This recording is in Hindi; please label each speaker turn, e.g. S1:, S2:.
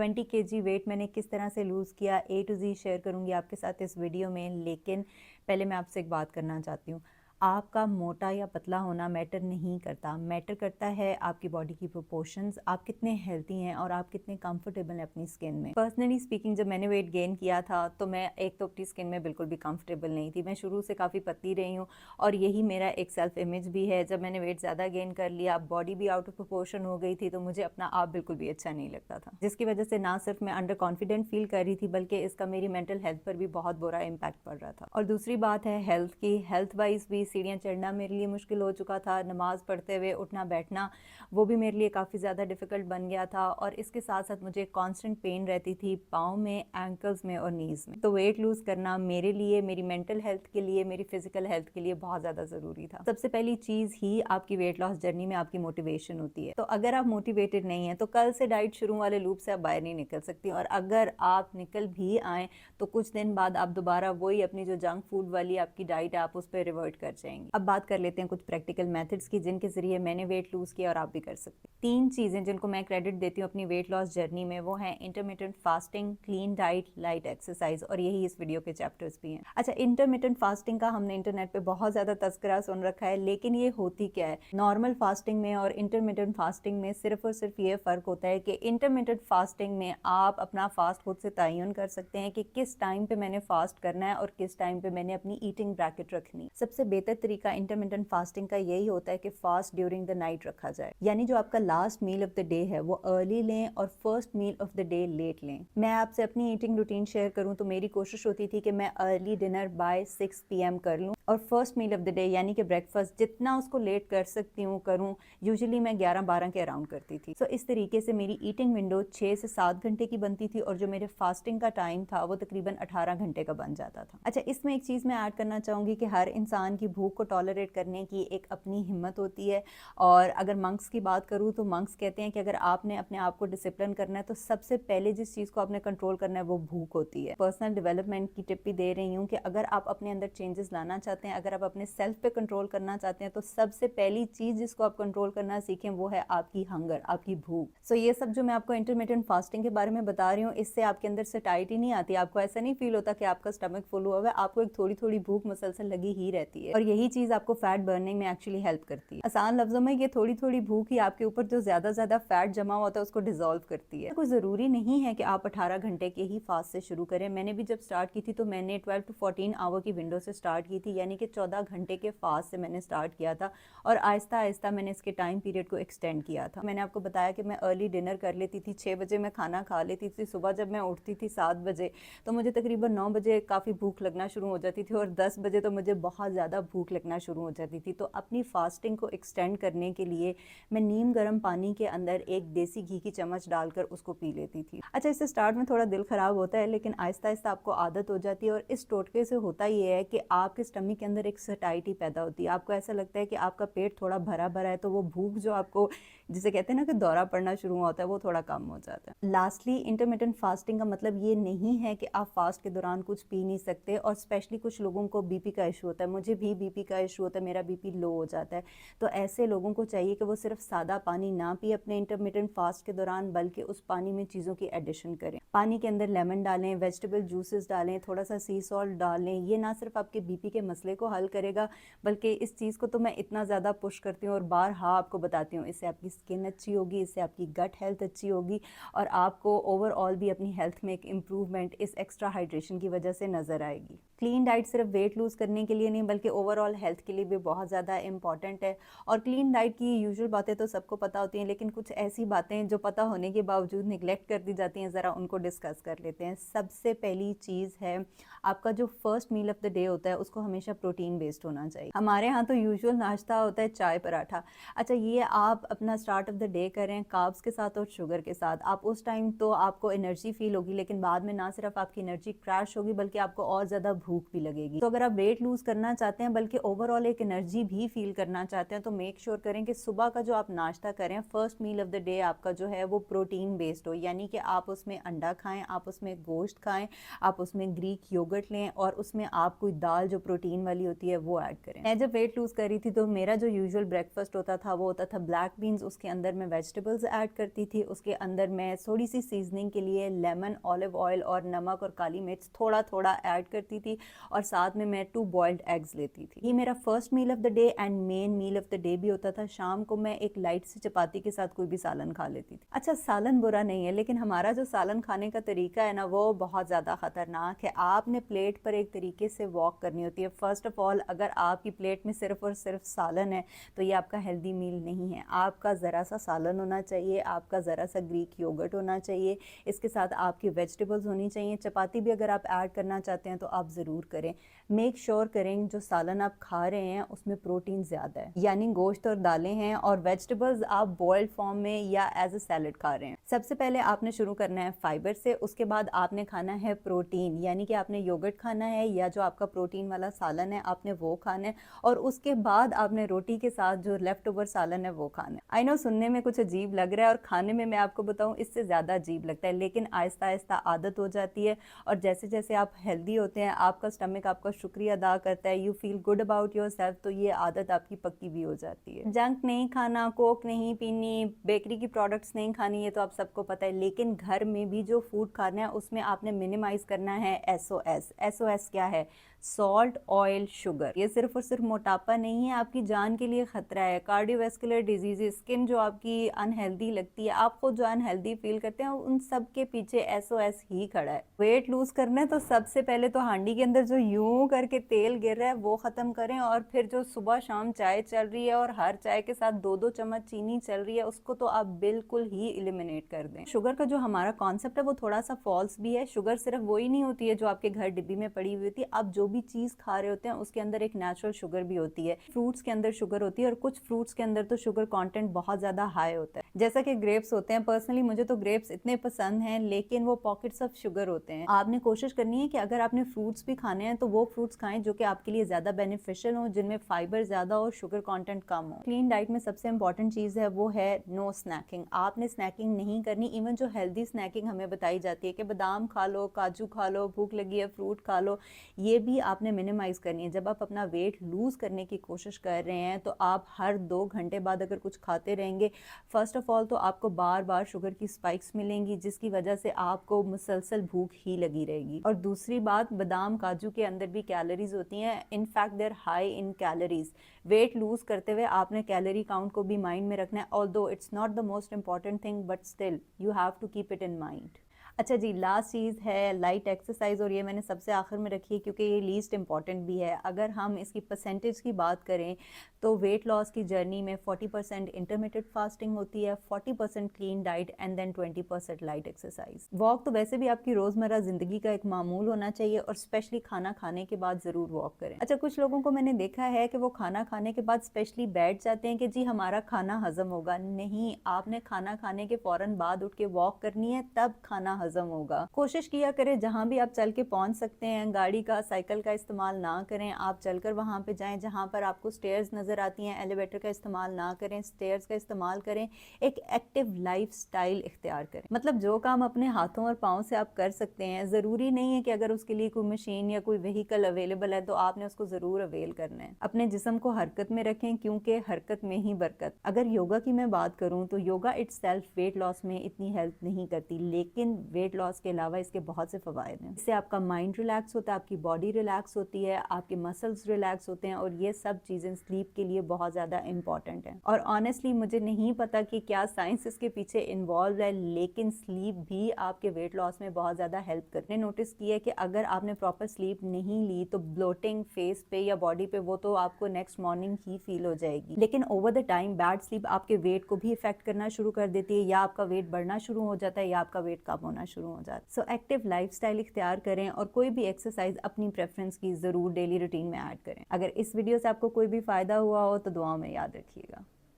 S1: 20 केजी वेट मैंने किस तरह से लूज़ किया, ए टू ज़ी शेयर करूँगी आपके साथ इस वीडियो में। लेकिन पहले मैं आपसे एक बात करना चाहती हूँ। आपका मोटा या पतला होना मैटर नहीं करता। मैटर करता है आपकी बॉडी की प्रोपोर्शंस, आप कितने हेल्दी हैं और आप कितने कंफर्टेबल हैं अपनी स्किन में। पर्सनली स्पीकिंग, जब मैंने वेट गेन किया था तो मैं एक तो अपनी स्किन में बिल्कुल भी कंफर्टेबल नहीं थी। मैं शुरू से काफ़ी पतली रही हूँ और यही मेरा एक सेल्फ इमेज भी है। जब मैंने वेट ज़्यादा गेन कर लिया, बॉडी भी आउट ऑफ प्रोपोर्शन हो गई थी, तो मुझे अपना आप बिल्कुल भी अच्छा नहीं लगता था, जिसकी वजह से ना सिर्फ मैं अंडर कॉन्फिडेंट फील कर रही थी बल्कि इसका मेरी मेंटल हेल्थ पर भी बहुत बुरा इम्पैक्ट पड़ रहा था। और दूसरी बात है हेल्थ की। हेल्थ वाइज भी सीढ़ियाँ चढ़ना मेरे लिए मुश्किल हो चुका था। नमाज़ पढ़ते हुए उठना बैठना वो भी मेरे लिए काफ़ी ज़्यादा डिफ़िकल्ट बन गया था। और इसके साथ साथ मुझे कांस्टेंट पेन रहती थी पाँव में, एंकल्स में और नीज़ में। तो वेट लूज़ करना मेरे लिए, मेरी मेंटल हेल्थ के लिए, मेरी फिजिकल हेल्थ के लिए बहुत ज़्यादा ज़रूरी था। सबसे पहली चीज़ ही आपकी वेट लॉस जर्नी में आपकी मोटिवेशन होती है। तो अगर आप मोटिवेटेड नहीं हैं तो कल से डाइट शुरू वाले लूप से आप बाहर नहीं निकल सकती। और अगर आप निकल भी आएँ तो कुछ दिन बाद आप दोबारा वही अपनी जो जंक फूड वाली आपकी डाइट है आप उस पर रिवर्ट कर जाएंगे। अब बात कर लेते हैं कुछ प्रैक्टिकल मेथड्स की जिनके जरिए मैंने वेट लूज किया और आप भी कर सकते हैं। 3 चीजें जिनको मैं क्रेडिट देती हूँ अपनी वेट लॉस जर्नी में, वो है intermittent fasting, clean diet, light exercise, और यही इस वीडियो के चैप्टर्स भी हैं। अच्छा, इंटरमिटेंट फास्टिंग का हमने इंटरनेट पे बहुत ज्यादा तस्करा सुन रखा है, लेकिन ये होती क्या है? नॉर्मल फास्टिंग में और इंटरमिटेंट फास्टिंग में सिर्फ और सिर्फ ये फर्क होता है कि इंटरमिटेंट फास्टिंग में आप अपना फास्ट खुद से तयन कर सकते हैं कि किस टाइम पे मैंने फास्ट करना है और किस टाइम पे मैंने अपनी ईटिंग ब्रैकेट रखनी। सबसे बेहतर तरीका इंटरमिटेंट फास्टिंग का यही होता है कि फास्ट ड्यूरिंग द नाइट रखा जाए, यानी जो आपका last meal of the day है वो अर्ली लें और first meal of the day late लें। मैं आपसे अपनी ईटिंग रूटीन शेयर करूं तो मेरी कोशिश होती थी कि मैं अर्ली डिनर बाय 6 PM कर लूं और first meal of the day यानी कि ब्रेकफास्ट जितना उसको लेट कर सकती हूँ करूँ। यूजुअली मैं 11-12 के अराउंड करती थी। सो इस तरीके से मेरी ईटिंग विंडो 6 से 7 घंटे की बनती थी और जो मेरे फास्टिंग का टाइम था वो तकरीबन 18 घंटे का बन जाता था। अच्छा, इसमें एक चीज़ मैं ऐड करना चाहूँगी कि हर इंसान की भूख को टॉलरेट करने की एक अपनी हिम्मत होती है। और अगर मंक्स की बात करूँ तो मंक्स कहते हैं कि अगर आपने अपने आप को डिसिप्लिन करना है तो सबसे पहले जिस चीज़ को आपने कंट्रोल करना है वो भूख होती है। पर्सनल डेवलपमेंट की टिप भी दे रही हूँ कि अगर आप अपने अंदर चेंजेस लाना चाहते हैं, अगर आप अपने सेल्फ पे कंट्रोल करना चाहते हैं, तो सबसे पहली चीज़ जिसको आप कंट्रोल करना सीखें वो है आपकी हंगर, आपकी भूख। सो ये सब जो मैं आपको इंटरमिटेंट फास्टिंग के बारे में बता रही हूँ, इससे आपके अंदर सटाइटी नहीं आती। आपको ऐसा नहीं फील होता कि आपका स्टमक फुल हुआ है, आपको एक थोड़ी थोड़ी भूख मुसलसल लगी ही रहती है। और यही चीज़ आपको फैट बर्निंग में एक्चुअली हेल्प करती है। आसान लफ्जों में ये थोड़ी थोड़ी भूख ही आपके ऊपर जो ज्यादा फैट जमा होता है उसको डिसॉल्व करती है। कोई ज़रूरी नहीं है कि आप 18 घंटे के ही फास्ट से शुरू करें। मैंने भी जब स्टार्ट की थी तो मैंने 12 to 14 आवर की विंडो से स्टार्ट की थी, यानी कि 14 घंटे के फास्ट से मैंने स्टार्ट किया था और आहिस्ता आहिस्ता मैंने इसके टाइम पीरियड को एक्सटेंड किया था। मैंने आपको बताया कि मैं अर्ली डिनर कर लेती थी, 6 बजे मैं खाना खा लेती थी। सुबह जब मैं उठती थी 7 बजे तो मुझे तकरीबन 9 बजे काफ़ी भूख लगना शुरू हो जाती थी और 10 बजे तो मुझे बहुत ज़्यादा भूख लगना शुरू हो जाती थी। तो अपनी फास्टिंग को एक्सटेंड करने के लिए मैं नीम गर्म पानी के अंदर एक देसी घी की चम्मच डालकर उसको पी लेती थी। अच्छा, इससे स्टार्ट में थोड़ा दिल ख़राब होता है लेकिन आहिस्ता आहिस्ता आपको आदत हो जाती है और इस टोटके से होता ये है कि आपके स्टमक के अंदर एक सटाइटी पैदा होती है। आपको ऐसा लगता है कि आपका पेट थोड़ा भरा भरा है, तो वो भूख जो आपको जिसे कहते हैं ना कि दौरा पड़ना शुरू होता है वो थोड़ा कम हो जाता है। लास्टली, इंटरमिटेंट फास्टिंग का मतलब ये नहीं है कि आप फास्ट के दौरान कुछ पी नहीं सकते। और स्पेशली कुछ लोगों को बीपी का इशू होता है, मुझे भी बीपी का इशू होता है, मेरा बीपी लो हो जाता है। तो ऐसे लोगों को चाहिए कि वो सिर्फ सादा पानी ना पिए अपने इंटरमिटेंट फास्ट के दौरान, बल्कि उस पानी में चीज़ों की एडिशन करें। पानी के अंदर लेमन डालें, वेजिटेबल जूसेस डालें, थोड़ा सा सी सॉल्ट डालें। ये ना सिर्फ आपके बीपी के मसले को हल करेगा बल्कि इस चीज़ को तो मैं इतना ज़्यादा पुश करती हूँ और बारहा आपको बताती हूँ, इससे आपकी स्किन अच्छी होगी, इससे आपकी गट हेल्थ अच्छी होगी और आपको ओवरऑल भी अपनी हेल्थ में एक इम्प्रूवमेंट इस एक्स्ट्रा हाइड्रेशन की वजह से नज़र आएगी। क्लीन डाइट सिर्फ वेट लूज़ करने के लिए नहीं बल्कि ओवरऑल हेल्थ के लिए भी बहुत ज़्यादा इंपॉर्टेंट है। और क्लीन डाइट की यूजुअल बातें तो सबको पता होती हैं, लेकिन कुछ ऐसी बातें जो पता होने के बावजूद निगलेक्ट कर दी जाती हैं, ज़रा उनको डिस्कस कर लेते हैं। सबसे पहली चीज़ है, आपका जो first meal of the day होता है उसको हमेशा प्रोटीन बेस्ड होना चाहिए। हमारे यहाँ तो यूजुअल नाश्ता होता है चाय पराठा। अच्छा, ये आप अपना स्टार्ट ऑफ द डे करें कार्ब्स के साथ और शुगर के साथ, आप उस टाइम तो आपको एनर्जी फील होगी, लेकिन बाद में ना सिर्फ आपकी एनर्जी क्रैश होगी बल्कि आपको और ज़्यादा भूख भी लगेगी। तो अगर आप वेट लूज करना चाहते हैं बल्कि ओवरऑल एक एनर्जी भी फील करना चाहते हैं तो मेक श्योर करें कि सुबह का जो आप नाश्ता करें first meal of the day आपका जो है वो प्रोटीन बेस्ड हो, यानी कि आप उसमें अंडा खाएं, आप उसमें गोश्त खाएं, आप उसमें ग्रीक योगर्ट लें और उसमें आप कोई दाल जो प्रोटीन प्रोटीन वाली होती है वो ऐड करें। मैं जब वेट लूज़ कर रही थी तो मेरा जो यूजुअल ब्रेकफास्ट होता था वो होता था ब्लैक बीन्स, उसके अंदर मैं वेजिटेबल्स ऐड करती थी, उसके अंदर मैं थोड़ी सी सीजनिंग के लिए लेमन, ऑलिव ऑयल और नमक और काली मिर्च थोड़ा थोड़ा ऐड करती थी, और साथ में मैं 2 बॉइल्ड एग्स लेती थी। ये मेरा first meal of the day and main meal of the day भी होता था। शाम को मैं एक लाइट सी चपाती के साथ कोई भी सालन खा लेती थी। अच्छा, सालन बुरा नहीं है, लेकिन हमारा जो सालन खाने का तरीका है ना वो बहुत ज़्यादा ख़तरनाक है। आपने प्लेट पर एक तरीके से वॉक करनी होती है। फर्स्ट ऑफ ऑल, अगर आपकी प्लेट में सिर्फ और सिर्फ सालन है तो ये आपका हेल्दी मील नहीं है। आपका ज़रा सा सालन होना चाहिए, आपका ज़रा सा ग्रीक योगर्ट होना चाहिए, इसके साथ आपकी वेजिटेबल्स होनी चाहिए। चपाती भी अगर आप ऐड करना चाहते हैं तो आप ज़रूर करें। मेक श्योर करें जो सालन आप खा रहे हैं उसमें प्रोटीन ज़्यादा है, यानी गोश्त और दालें हैं, और वेजिटेबल्स आप बॉइल्ड फॉर्म में या एज अ सैलड खा रहे हैं। सबसे पहले आपने शुरू करना है फाइबर से, उसके बाद आपने खाना है प्रोटीन, यानी कि आपने योगर्ट खाना है या जो आपका प्रोटीन वाला सालन है आपने वो खाना है, और उसके बाद आपने रोटी के साथ जो लेफ्ट ओवर सालन है वो खाना है। आई नो सुनने में कुछ अजीब लग रहा है और खाने में मैं आपको बताऊं इससे ज़्यादा अजीब लगता है, लेकिन आहिस्ता आहिस्ता आदत हो जाती है, और जैसे जैसे आप हेल्दी होते हैं आपका स्टमक आपका शुक्रिया अदा करता है, you feel good about your self, तो ये आदत आपकी पक्की भी हो जाती है। जंक नहीं खाना, कोक नहीं पीनी, बेकरी की प्रोडक्ट्स नहीं खानी, ये तो आप सबको पता है, लेकिन घर में भी जो फूड खाना है उसमें आपने मिनिमाइज करना है SOS। SOS क्या है? Salt, oil, sugar. ये सिर्फ और सिर्फ मोटापा नहीं है, आपकी जान के लिए खतरा है। कार्डियोवैस्कुलर डिजीज, स्किन जो आपकी अनहेल्दी लगती है, आप खुद जो अनहेल्दी फील करते हैं, उन सब के पीछे SOS ही खड़ा है। वेट लूज करना है तो सबसे पहले तो हांडी के अंदर जो यूं करके तेल गिर रहा है वो खत्म करें, और फिर जो सुबह शाम चाय चल रही है और हर चाय के साथ 2-2 चम्मच चीनी चल रही है उसको तो आप बिल्कुल ही एलिमिनेट कर दें। शुगर का जो हमारा कॉन्सेप्ट है वो थोड़ा सा फॉल्स भी है। शुगर सिर्फ वही नहीं होती है जो आपके घर डिब्बी में पड़ी हुई होती है, आप जो भी चीज खा रहे होते हैं उसके अंदर एक नेचुरल शुगर भी होती है। फ्रूट्स के अंदर शुगर होती है, और कुछ फ्रूट्स के अंदर तो शुगर कंटेंट बहुत ज्यादा हाई होता है, जैसा कि ग्रेप्स होते हैं। पर्सनली मुझे तो ग्रेप्स इतने पसंद हैं, लेकिन वो पॉकेट्स ऑफ शुगर होते हैं। आपने कोशिश करनी है कि अगर आपने फ्रूट्स भी खाने हैं तो वो फ्रूट्स खाएं जो कि आपके लिए ज्यादा बेनिफिशियल हो, जिनमें फाइबर ज्यादा हो, शुगर कंटेंट कम हो। क्लीन डाइट में सबसे इंपॉर्टेंट चीज है वो है नो स्नैकिंग। आपने स्नैकिंग नहीं करनी। इवन जो हेल्दी स्नैकिंग हमें बताई जाती है कि बादाम खा लो, काजू खा लो, भूख लगी है फ्रूट खा लो, ये भी आपने मिनिमाइज करनी है। जब आप अपना वेट लूज करने की कोशिश कर रहे हैं तो आप हर 2 घंटे बाद अगर कुछ खाते रहेंगे, फर्स्ट ऑफ ऑल तो आपको बार बार शुगर की स्पाइक्स मिलेंगी, जिसकी वजह से आपको मुसलसल भूख ही लगी रहेगी। और दूसरी बात, बादाम काजू के अंदर भी कैलोरीज होती हैं, in fact they're high in calories. Weight lose करते हुए आपने कैलोरी काउंट को भी माइंड में रखना है, although it's not the most important thing, but still you have to keep it in mind. अच्छा जी, लास्ट चीज़ है लाइट एक्सरसाइज, और ये मैंने सबसे आखिर में रखी है क्योंकि ये लीस्ट इंपॉर्टेंट भी है। अगर हम इसकी परसेंटेज की बात करें तो वेट लॉस की जर्नी में 40% इंटरमिटेंट फास्टिंग होती है, 40% clean diet and then 20% light exercise. Walk तो वैसे भी आपकी रोज़मर्रा ज़िंदगी का एक मामूल होना चाहिए, और स्पेशली खाना खाने के बाद ज़रूर वॉक करें। अच्छा, कुछ लोगों को मैंने देखा है कि वो खाना खाने के बाद स्पेशली बैठ जाते हैं कि जी हमारा खाना हजम होगा। नहीं, आपने खाना खाने के फ़ौरन बाद उठ के वॉक करनी है, तब खाना हजम होगा। कोशिश किया करें जहां भी आप चल के पहुंच सकते हैं, गाड़ी का साइकिल का इस्तेमाल ना करें, आप चलकर वहां पे जाएं। जहां पर आपको स्टेयर्स नजर आती हैं, एलिवेटर का इस्तेमाल ना करें, स्टेयर्स का इस्तेमाल करें। एक एक्टिव लाइफस्टाइल इख्तियार करें, मतलब जो काम अपने हाथों और पाँव से आप कर सकते हैं, जरूरी नहीं है कि अगर उसके लिए कोई मशीन या कोई व्हीकल अवेलेबल है तो आपने उसको जरूर अवेल करना है। अपने जिस्म को हरकत में रखें, क्योंकि हरकत में ही बरकत। अगर योगा की मैं बात करूं तो योगा इटसेल्फ वेट लॉस में इतनी हेल्प नहीं करती, लेकिन वेट लॉस के अलावा इसके बहुत से फ़वाइद हैं। इससे आपका माइंड रिलैक्स होता है, आपकी बॉडी रिलैक्स होती है, आपके मसल्स रिलैक्स होते हैं, और ये सब चीज़ें स्लीप के लिए बहुत ज़्यादा इंपॉर्टेंट हैं। और ऑनेस्टली मुझे नहीं पता कि क्या साइंस इसके पीछे इन्वॉल्व है, लेकिन स्लीप भी आपके वेट लॉस में बहुत ज़्यादा हेल्प करने नोटिस किया है कि अगर आपने प्रॉपर स्लीप नहीं ली तो ब्लोटिंग फेस पे या बॉडी पे वो तो आपको नेक्स्ट मॉर्निंग ही फील हो जाएगी। लेकिन over the time bad sleep आपके वेट को भी इफेक्ट करना शुरू कर देती है, या आपका वेट बढ़ना शुरू हो जाता है या आपका वेट कम होना शुरू हो जाता है। सो एक्टिव लाइफस्टाइल इख्तियार करें, और कोई भी एक्सरसाइज अपनी प्रेफरेंस की जरूर डेली रूटीन में ऐड करें। अगर इस वीडियो से आपको कोई भी फायदा हुआ हो तो दुआओं में याद रखिएगा।